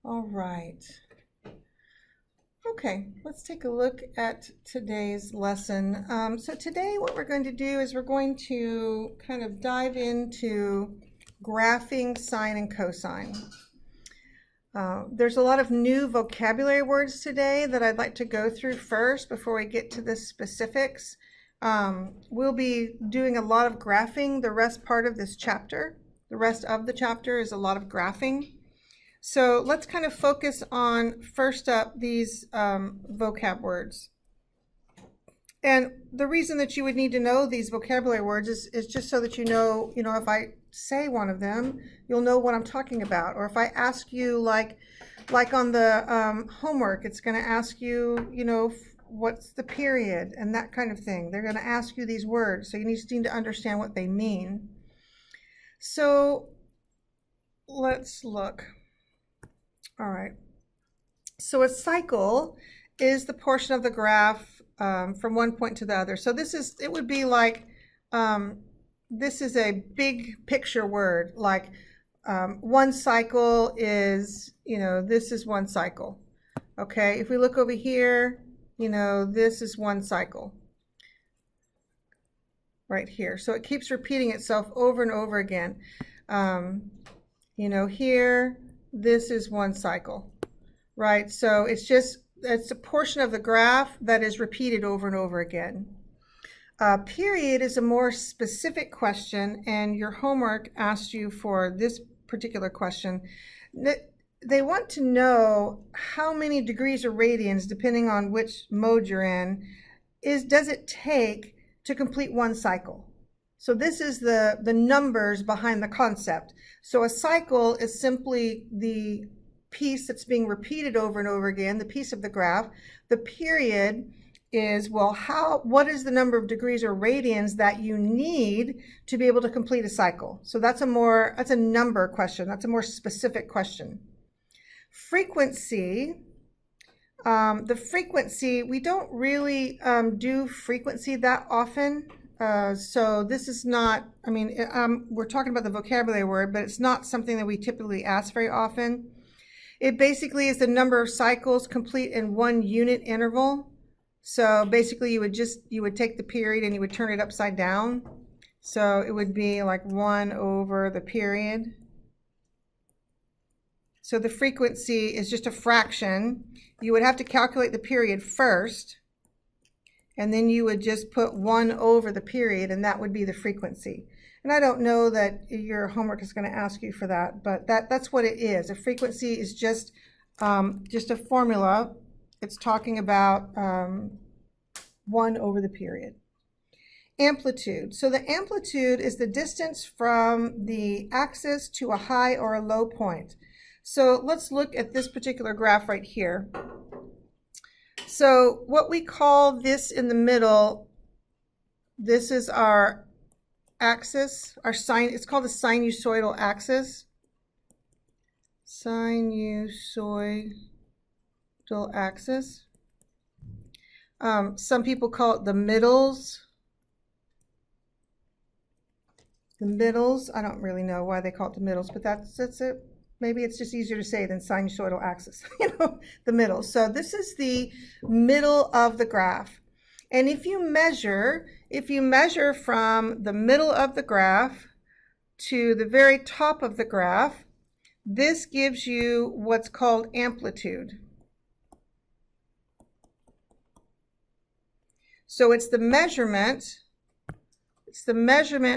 All right. Okay, let's take a look at today's lesson. So today what we're going to do is we're going to kind of dive into graphing sine and cosine. There's a lot of new vocabulary words today that I'd like to go through first before we get to the specifics. We'll be doing a lot of graphing the rest part of this chapter. The rest of the chapter is a lot of graphing. So let's kind of focus on first up these vocab words. And the reason that you would need to know these vocabulary words is just so that you know, if I say one of them, you'll know what I'm talking about. Or if I ask you, like on the homework, it's going to ask you, what's the period and that kind of thing. They're going to ask you these words, so you need to understand what they mean. So let's look. All right. So a cycle is the portion of the graph from one point to the other. So it would be like, this is a big picture word, like one cycle is, this is one cycle. Okay, if we look over here, this is one cycle right here. So it keeps repeating itself over and over again. Here, this is one cycle, right? So it's a portion of the graph that is repeated over and over again. Period is a more specific question, and your homework asked you for this particular question. They want to know how many degrees or radians, depending on which mode you're in, does it take to complete one cycle. So this is the numbers behind the concept. So a cycle is simply the piece that's being repeated over and over again, the piece of the graph. The period is, what is the number of degrees or radians that you need to be able to complete a cycle? So that's a number question. That's a more specific question. Frequency. The frequency, we don't really do frequency that often. So this is not, we're talking about the vocabulary word, but it's not something that we typically ask very often. It basically is the number of cycles complete in 1 unit interval. So basically you would take the period and you would turn it upside down. So it would be like 1 over the period. So the frequency is just a fraction. You would have to calculate the period first, and then you would just put 1 over the period, and that would be the frequency. And I don't know that your homework is going to ask you for that, but that's what it is. A frequency is just a formula. It's talking about 1 over the period. Amplitude. So the amplitude is the distance from the axis to a high or a low point. So let's look at this particular graph right here. So what we call this in the middle, this is our axis, our sine, it's called the sinusoidal axis. Sinusoidal axis. Some people call it the middles. The middles, I don't really know why they call it the middles, but that's it. Maybe it's just easier to say than sinusoidal axis, the middle. So this is the middle of the graph. And if you measure from the middle of the graph to the very top of the graph, this gives you what's called amplitude. So it's the measurement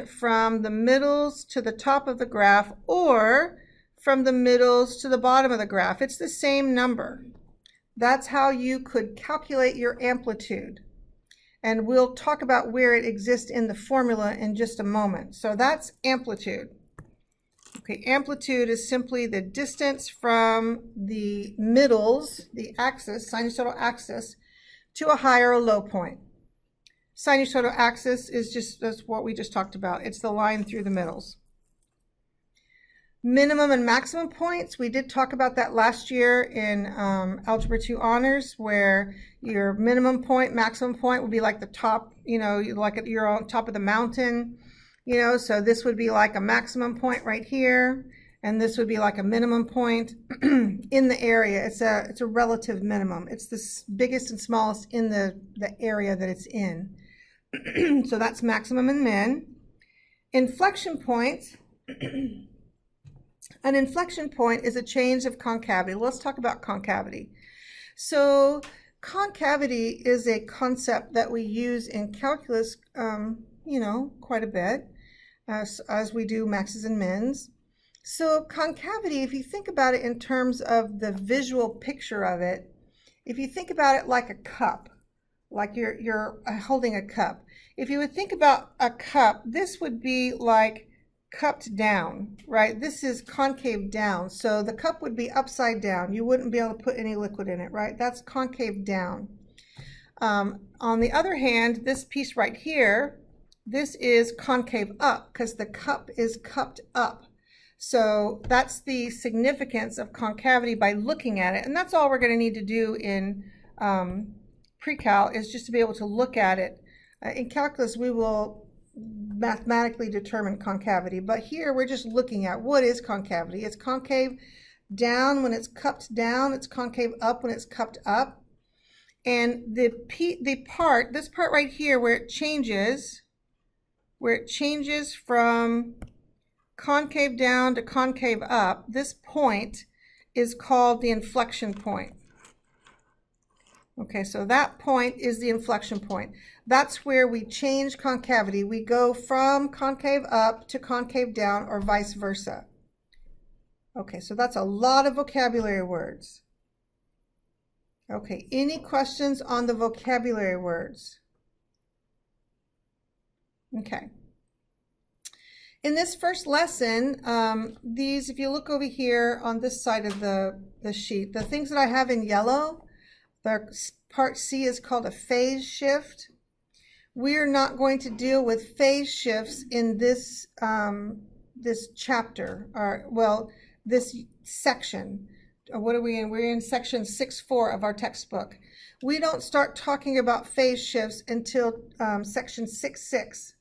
from the middles to the top of the graph, or from the middles to the bottom of the graph. It's the same number. That's how you could calculate your amplitude. And we'll talk about where it exists in the formula in just a moment. So that's amplitude. Okay, amplitude is simply the distance from the middles, the axis, sinusoidal axis, to a high or a low point. Sinusoidal axis is that's what we just talked about. It's the line through the middles. Minimum and maximum points, we did talk about that last year in Algebra 2 Honors, where your minimum point, maximum point would be like the top, like you're on top of the mountain, so this would be like a maximum point right here, And this would be like a minimum point in the area. It's a relative minimum. It's the biggest and smallest in the area that it's in. So that's maximum and min. Inflection points. An inflection point is a change of concavity. Let's talk about concavity. So concavity is a concept that we use in calculus, quite a bit, as we do maxes and mins. So concavity, if you think about it in terms of the visual picture of it, if you think about it like a cup, like you're holding a cup. If you would think about a cup, this would be like cupped down, right? This is concave down. So the cup would be upside down. You wouldn't be able to put any liquid in it, right? That's concave down. On the other hand, this piece right here, this is concave up because the cup is cupped up. So that's the significance of concavity by looking at it. And that's all we're going to need to do in Precal, is just to be able to look at it. In calculus, we will mathematically determine concavity, but here we're just looking at what is concavity. It's concave down when it's cupped down. It's concave up when it's cupped up. And this part right here where it changes from concave down to concave up, this point is called the inflection point. Okay, so that point is the inflection point. That's where we change concavity. We go from concave up to concave down, or vice versa. Okay, so that's a lot of vocabulary words. Okay, any questions on the vocabulary words? Okay. In this first lesson, if you look over here on this side of the sheet, the things that I have in yellow, the part C is called a phase shift. We're not going to deal with phase shifts in this this chapter, this section. What are we in? We're in section 6.4 of our textbook. We don't start talking about phase shifts until section 6.6.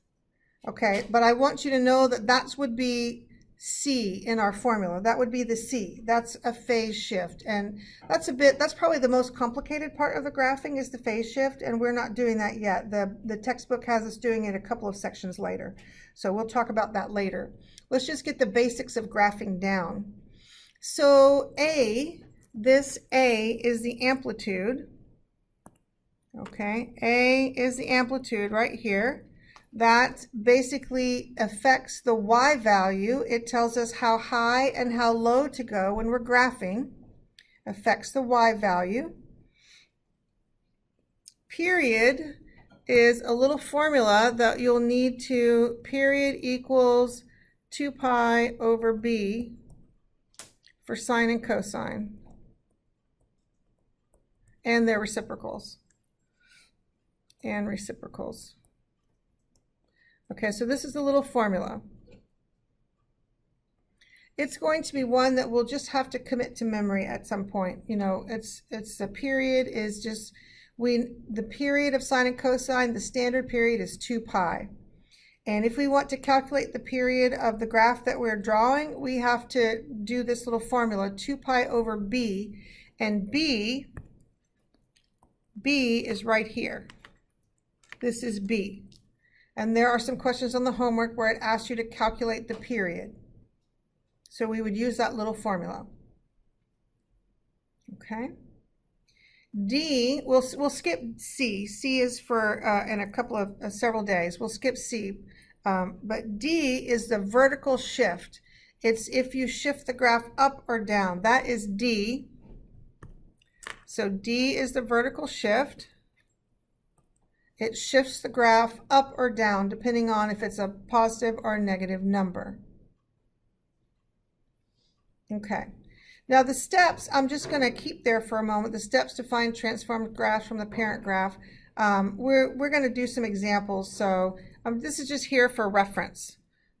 Okay, but I want you to know that would be C in our formula. That would be the C. That's a phase shift, and that's probably the most complicated part of the graphing, is the phase shift, and we're not doing that yet. The textbook has us doing it a couple of sections later, so we'll talk about that later. Let's just get the basics of graphing down. So this A is the amplitude. Okay, A is the amplitude right here. That basically affects the y value. It tells us how high and how low to go when we're graphing. Affects the y value. Period is a little formula that you'll need to, period equals 2 pi over b for sine and cosine. And their reciprocals. Okay, so this is a little formula. It's going to be one that we'll just have to commit to memory at some point. You know, it's the period is just, the period of sine and cosine, the standard period is 2 pi. And if we want to calculate the period of the graph that we're drawing, we have to do this little formula, 2 pi over b, and b is right here. This is b. And there are some questions on the homework where it asks you to calculate the period. So we would use that little formula. Okay. D, we'll skip C. C is for in a couple of several days. We'll skip C. But D is the vertical shift. It's if you shift the graph up or down. That is D. So D is the vertical shift. It shifts the graph up or down depending on if it's a positive or a negative number. Okay. Now the steps, I'm just going to keep there for a moment. The steps to find transformed graphs from the parent graph. We're going to do some examples. So this is just here for reference.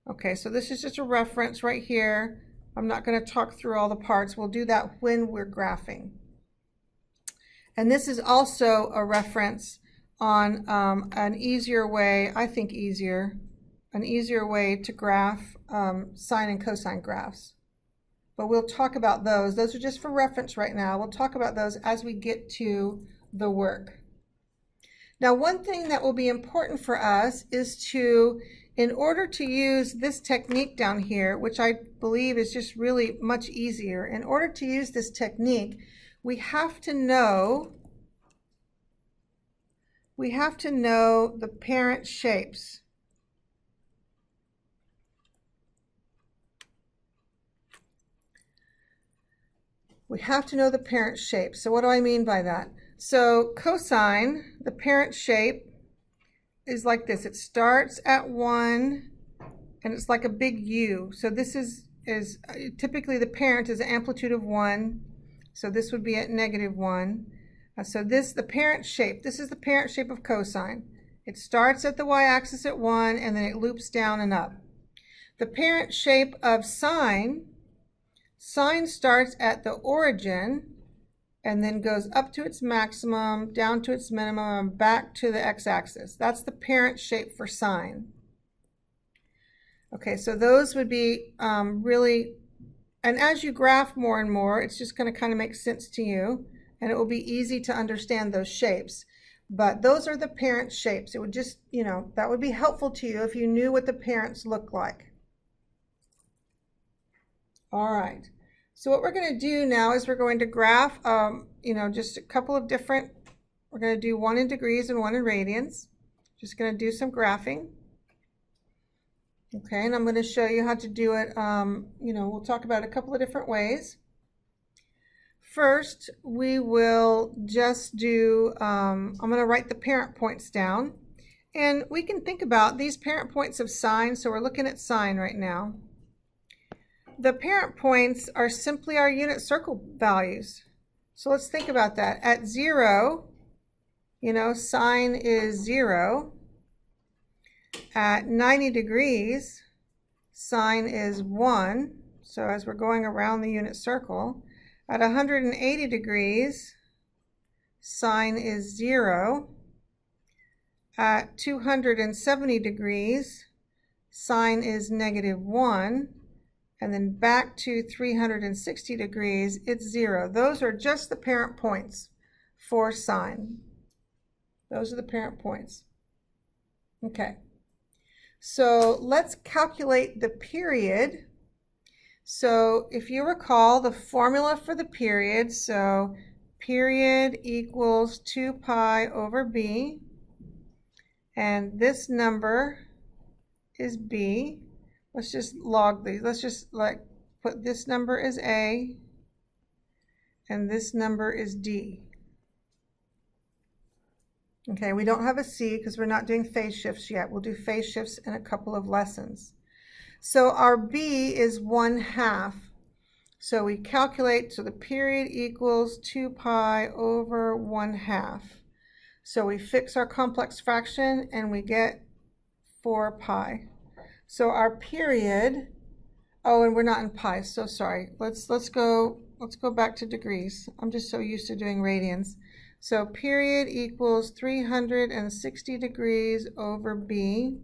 Okay, so this is just a reference right here. I'm not going to talk through all the parts. We'll do that when we're graphing. And this is also a reference on an easier way, I think an easier way to graph sine and cosine graphs. but we'll talk about those. Those are just for reference right now. We'll talk about those as we get to the work. Now, one thing that will be important for us is to, in order to use this technique down here, which I believe is just really much easier, in order to use this technique, we have to know the parent shapes. We have to know the parent shape. So what do I mean by that? So cosine, the parent shape, is like this. It starts at 1 and it's like a big U. So this is typically the parent is an amplitude of 1. So this would be at -1. So the parent shape, this is the parent shape of cosine. It starts at the y-axis at 1 and then it loops down and up. The parent shape of sine starts at the origin and then goes up to its maximum, down to its minimum, and back to the x-axis. That's the parent shape for sine. Okay, so those would be really, and as you graph more and more, it's just going to kind of make sense to you, and it will be easy to understand those shapes. But those are the parent shapes. It would just, that would be helpful to you if you knew what the parents look like. All right. So what we're going to do now is we're going to graph, just a couple of different, we're going to do one in degrees and one in radians. Just going to do some graphing. Okay, and I'm going to show you how to do it. We'll talk about a couple of different ways. First, we will just do, I'm going to write the parent points down. And we can think about these parent points of sine. So we're looking at sine right now. The parent points are simply our unit circle values. So let's think about that. At 0, sine is 0. At 90 degrees, sine is 1. So as we're going around the unit circle. At 180 degrees, sine is 0. At 270 degrees, sine is -1. And then back to 360 degrees, it's 0. Those are just the parent points for sine. Those are the parent points. Okay. So let's calculate the period. So if you recall the formula for the period, so period equals 2 pi over b, and this number is b. Let's just log these. Let's just put this number as A and this number is D. Okay, we don't have a C because we're not doing phase shifts yet. We'll do phase shifts in a couple of lessons. So our B is 1/2. So we calculate, so the period equals 2 pi over 1/2. So we fix our complex fraction and we get 4 pi. So our period, oh, and we're not in pi, so sorry. Let's go back to degrees. I'm just so used to doing radians. So period equals 360 degrees over b.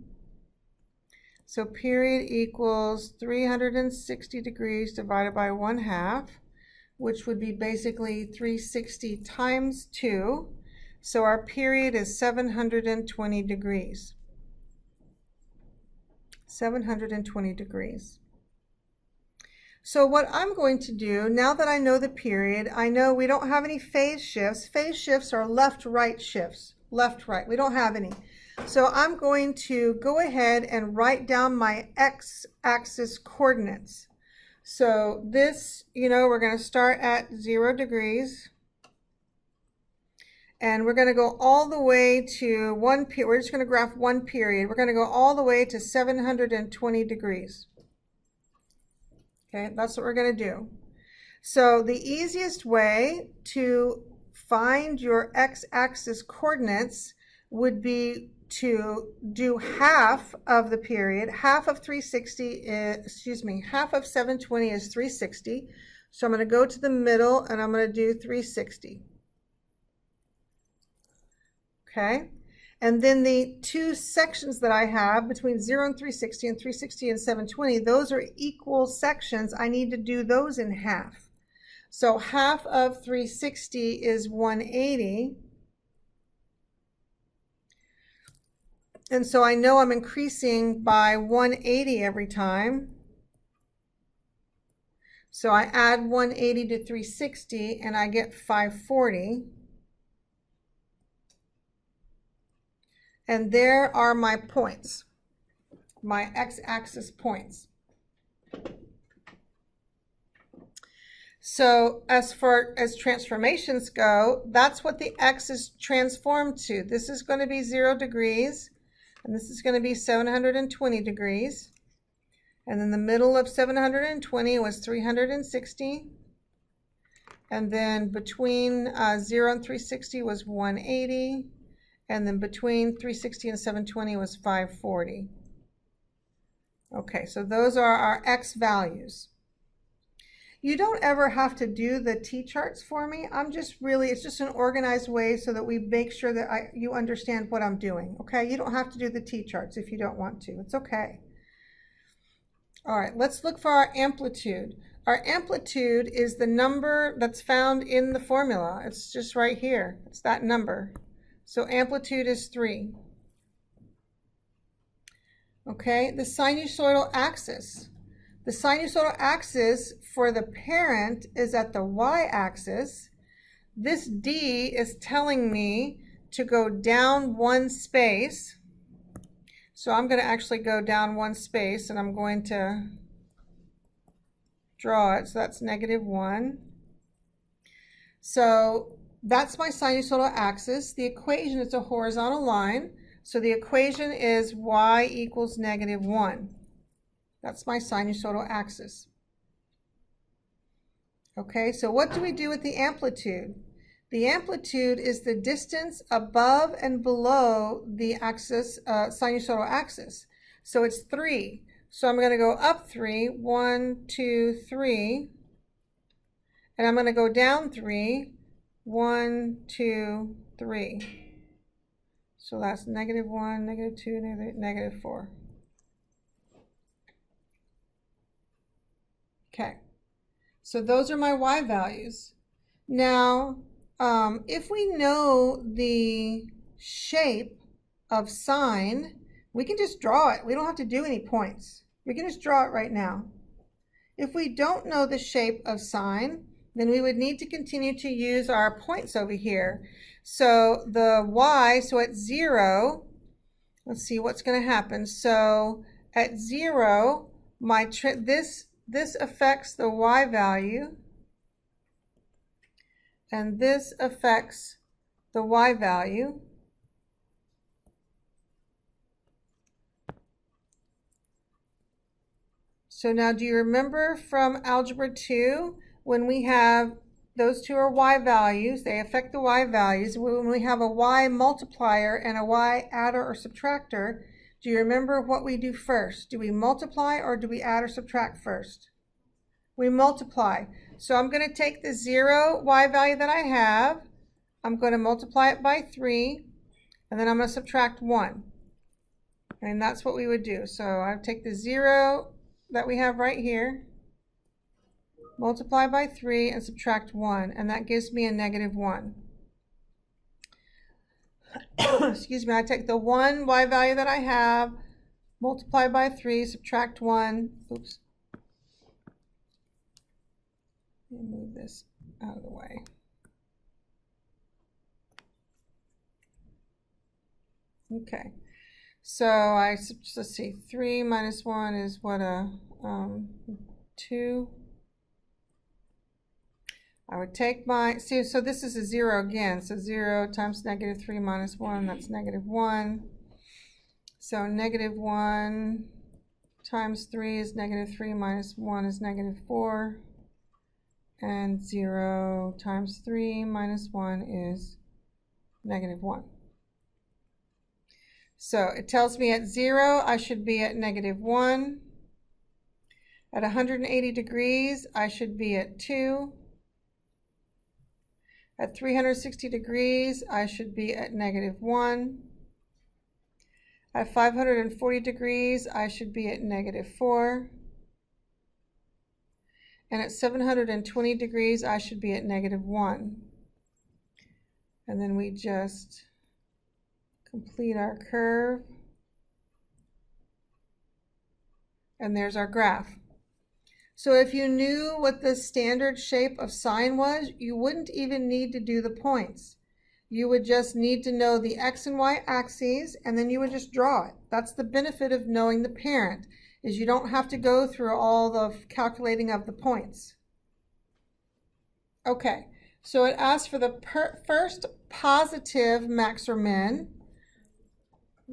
So period equals 360 degrees divided by 1/2, which would be basically 360 times 2. So our period is 720 degrees. 720 degrees. So what I'm going to do, now that I know the period, I know we don't have any phase shifts. Phase shifts are left-right shifts. Left-right. We don't have any. So I'm going to go ahead and write down my x-axis coordinates. So this, we're going to start at 0 degrees. And we're going to go all the way to one period. We're just going to graph one period. We're going to go all the way to 720 degrees. Okay, that's what we're going to do. So the easiest way to find your x-axis coordinates would be to do half of the period. Half of 360 is, half of 720 is 360. So I'm going to go to the middle and I'm going to do 360. Okay, And then the two sections that I have between 0 and 360 and 360 and 720, those are equal sections. I need to do those in half. So half of 360 is 180. And so I know I'm increasing by 180 every time. So I add 180 to 360 and I get 540. And there are my points, my x-axis points. So as far as transformations go, that's what the x is transformed to. This is going to be 0 degrees, and this is going to be 720 degrees. And then the middle of 720 was 360. And then between 0 and 360 was 180. And then between 360 and 720 was 540. Okay, so those are our x values. You don't ever have to do the t-charts for me. It's just an organized way so that we make sure that you understand what I'm doing, okay? You don't have to do the t-charts if you don't want to. It's okay. All right, let's look for our amplitude. Our amplitude is the number that's found in the formula. It's just right here. It's that number. So amplitude is 3. Okay, the sinusoidal axis. The sinusoidal axis for the parent is at the y-axis. This D is telling me to go down one space. So I'm going to actually go down one space and I'm going to draw it. So that's -1. So that's my sinusoidal axis. The equation is a horizontal line. So the equation is y equals -1. That's my sinusoidal axis. Okay, so what do we do with the amplitude? The amplitude is the distance above and below the axis, sinusoidal axis. So it's 3. So I'm going to go up 3, 1, 2, 3. And I'm going to go down 3, 1, 2, 3. So that's -1, -2, -4. Okay, so those are my y values. Now, if we know the shape of sine, we can just draw it. We don't have to do any points. We can just draw it right now. If we don't know the shape of sine, then we would need to continue to use our points over here. So the y, so at 0, let's see what's going to happen. So at 0, this affects the y value, and this affects the y value. So now, do you remember from Algebra 2, when we have those two are y values, they affect the y values. When we have a y multiplier and a y adder or subtractor, do you remember what we do first? Do we multiply or do we add or subtract first? We multiply. So I'm going to take the 0 y value that I have, I'm going to multiply it by 3, and then I'm going to subtract 1. And that's what we would do. So I take the 0 that we have right here, multiply by 3 and subtract 1, and that gives me a -1. Excuse me, I take the 1 y value that I have, multiply by 3, subtract 1. Oops. Let me move this out of the way. Okay. So let's see, 3 minus 1 is what, 2. I would take my, see, so this is a 0 again. So 0 times -3 minus 1, that's -1. So -1 times 3 is -3 minus 1 is -4. And 0 times 3 minus 1 is -1. So it tells me at 0, I should be at -1. At 180 degrees, I should be at 2. At 360 degrees, I should be at -1. At 540 degrees, I should be at -4. And at 720 degrees, I should be at -1. And then we just complete our curve. And there's our graph. So if you knew what the standard shape of sine was, you wouldn't even need to do the points. You would just need to know the x and y axes, and then you would just draw it. That's the benefit of knowing the parent, is you don't have to go through all the calculating of the points. Okay, so it asks for the first positive max or min.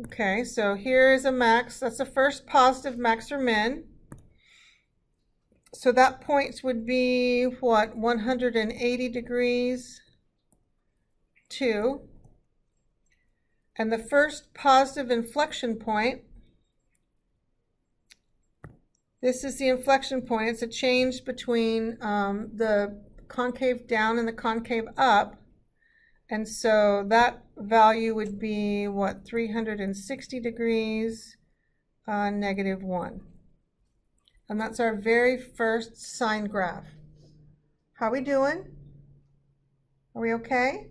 Okay, so here is a max. That's the first positive max or min. So that points would be what, 180 degrees, 2. And the first positive inflection point, this is the inflection point. It's a change between the concave down and the concave up. And so that value would be what, 360 degrees, -1. And that's our very first sine graph. How we doing? Are we okay?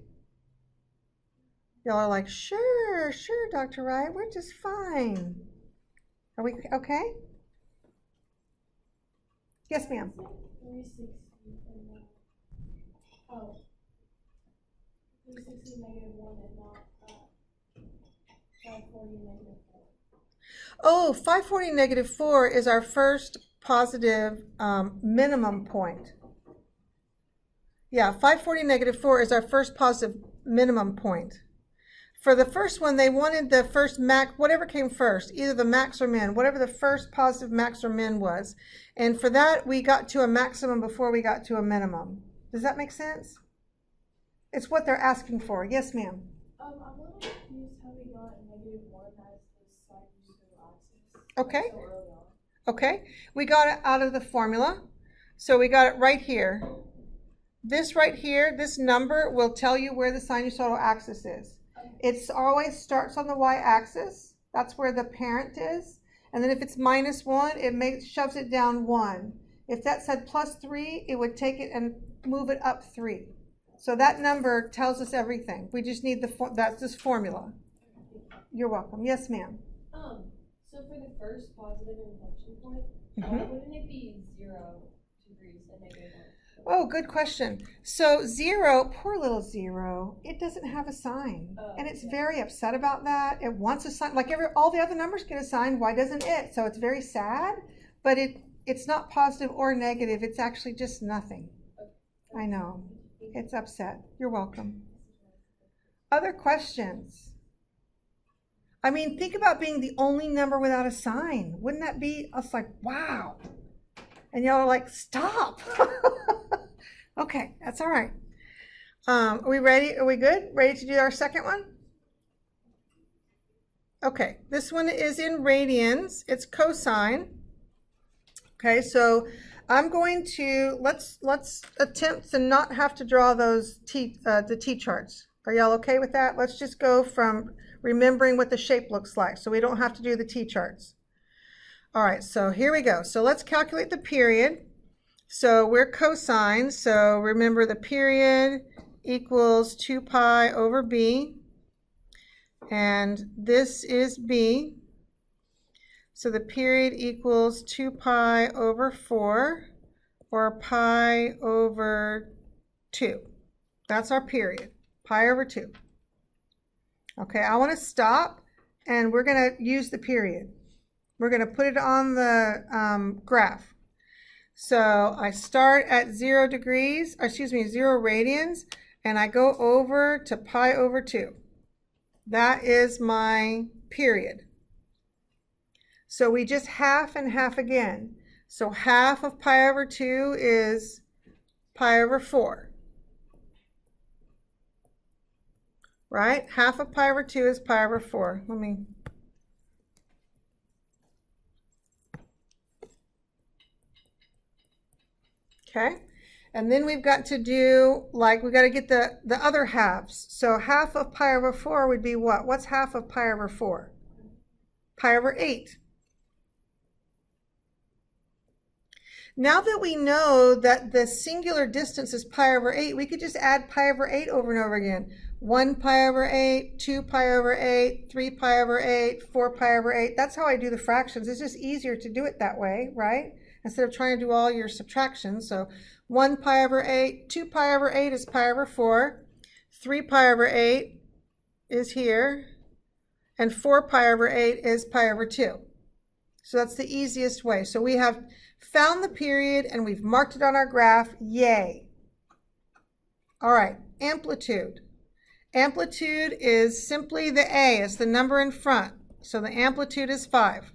Y'all are like, sure, Dr. Wright, we're just fine. Are we okay? Yes, ma'am. 360 and oh, 360 -1 and not 540 -4. Oh, 540 -4 is our first positive minimum point. Yeah, 540 -4 is our first positive minimum point. For the first one, they wanted the first max, whatever came first, either the max or min, whatever the first positive max or min was. And for that, we got to a maximum before we got to a minimum. Does that make sense? It's what they're asking for. Yes, ma'am. I'm a little confused how we got -1 as the sine axis. Okay. So early on. Okay. We got it out of the formula. So we got it right here. This right here, this number will tell you where the sinusoidal axis is. It always starts on the y-axis. That's where the parent is. And then if it's -1, it shoves it down 1. If that said +3, it would take it and move it up 3. So that number tells us everything. We just need that's this formula. You're welcome. Yes, ma'am. So for the first positive inflection point, wouldn't it be 0 degrees and -1? Oh, good question. So 0, poor little 0, it doesn't have a sign. And it's very upset about that. It wants a sign. Like all the other numbers get a sign, why doesn't it? So it's very sad, but it's not positive or negative. It's actually just nothing. I know. It's upset. You're welcome. Other questions? I mean, think about being the only number without a sign. Wouldn't that be, us like, wow. And y'all are like, stop. Okay, that's all right. Are we ready? Are we good? Ready to do our second one? Okay, this one is in radians. It's cosine. Okay, so I'm going to, let's attempt to not have to draw those the t-charts. Are y'all okay with that? Let's just go from remembering what the shape looks like so we don't have to do the t-charts. All right, so here we go. So let's calculate the period. So we're cosine, so remember the period equals 2 pi over b, and this is b. So the period equals 2 pi over 4, or pi over 2. That's our period, pi over 2. Okay, I want to stop, and we're going to use the period. We're going to put it on the graph. So I start at 0 degrees, or excuse me, 0 radians, and I go over to pi over 2. That is my period. So we just half and half again. So half of pi over 2 is pi over 4. Right? Half of pi over 2 is pi over 4. Let me... Okay, and then we've got to do, like, we've got to get the other halves. So half of pi over 4 would be what? What's half of pi over 4? pi over 8. Now that we know that the singular distance is pi over 8, we could just add pi over 8 over and over again. 1 pi over 8, 2 pi over 8, 3 pi over 8, 4 pi over 8. That's how I do the fractions. It's just easier to do it that way, right? Instead of trying to do all your subtractions. So 1 pi over 8, 2 pi over 8 is pi over 4, 3 pi over 8 is here, and 4 pi over 8 is pi over 2. So that's the easiest way. So we have found the period and we've marked it on our graph. Yay. All right, amplitude. Amplitude is simply the A, it's the number in front. So the amplitude is 5.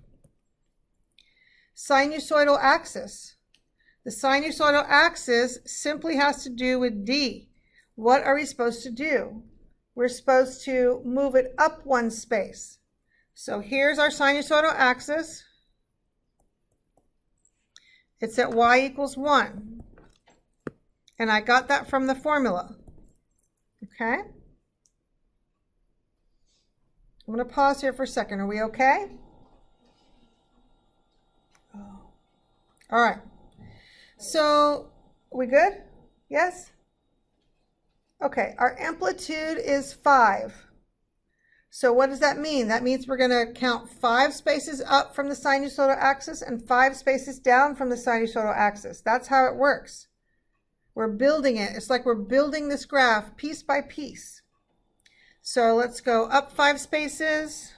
Sinusoidal axis. The sinusoidal axis simply has to do with D. What are we supposed to do? We're supposed to move it up one space. So here's our sinusoidal axis. It's at y equals 1. And I got that from the formula. Okay? I'm going to pause here for a second. Are we okay? Oh. All right. So, are we good? Yes? Okay, our amplitude is 5. So what does that mean? That means we're going to count 5 spaces up from the sinusoidal axis and 5 spaces down from the sinusoidal axis. That's how it works. We're building it. It's like we're building this graph piece by piece. So let's go up 5 spaces.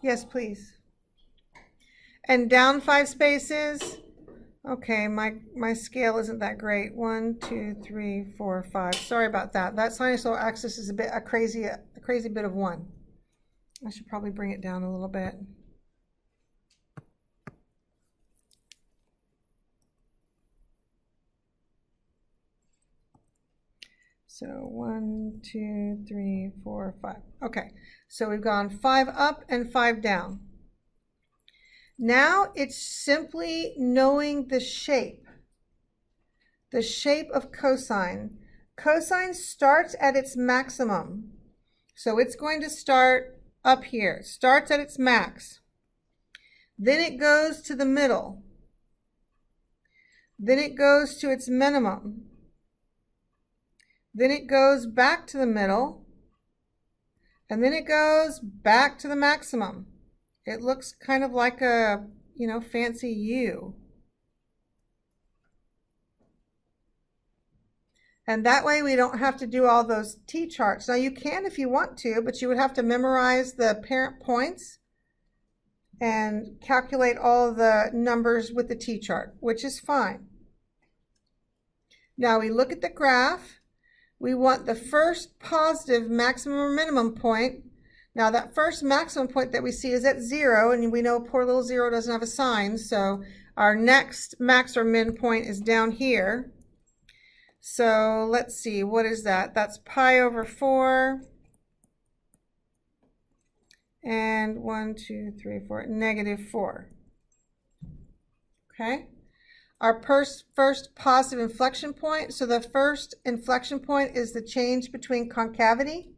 Yes, please. And down 5 spaces. Okay, my scale isn't that great. 1, 2, 3, 4, 5. Sorry about that. That sinusoidal axis is a crazy bit of 1. I should probably bring it down a little bit. So 1, 2, 3, 4, 5. Okay, so we've gone 5 up and 5 down. Now it's simply knowing the shape of cosine. Cosine starts at its maximum. So it's going to start up here. It starts at its max. Then it goes to the middle. Then it goes to its minimum. Then it goes back to the middle. And then it goes back to the maximum. It looks kind of like a, fancy U. And that way we don't have to do all those t-charts. Now you can if you want to, but you would have to memorize the parent points and calculate all the numbers with the t-chart, which is fine. Now we look at the graph. We want the first positive maximum or minimum point. Now that first maximum point that we see is at 0, and we know poor little 0 doesn't have a sign, so our next max or min point is down here. So let's see, what is that? That's pi over 4, and 1, 2, 3, 4, negative 4. Okay? Our first positive inflection point, so the first inflection point is the change between concavity,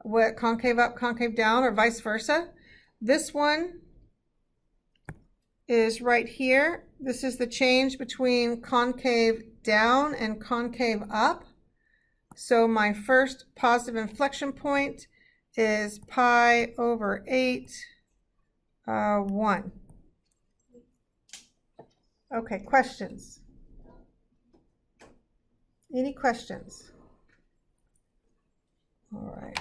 what concave up, concave down, or vice versa. This one is right here. This is the change between concave down and concave up. So my first positive inflection point is pi over 8, 1. Okay, questions? Any questions? All right.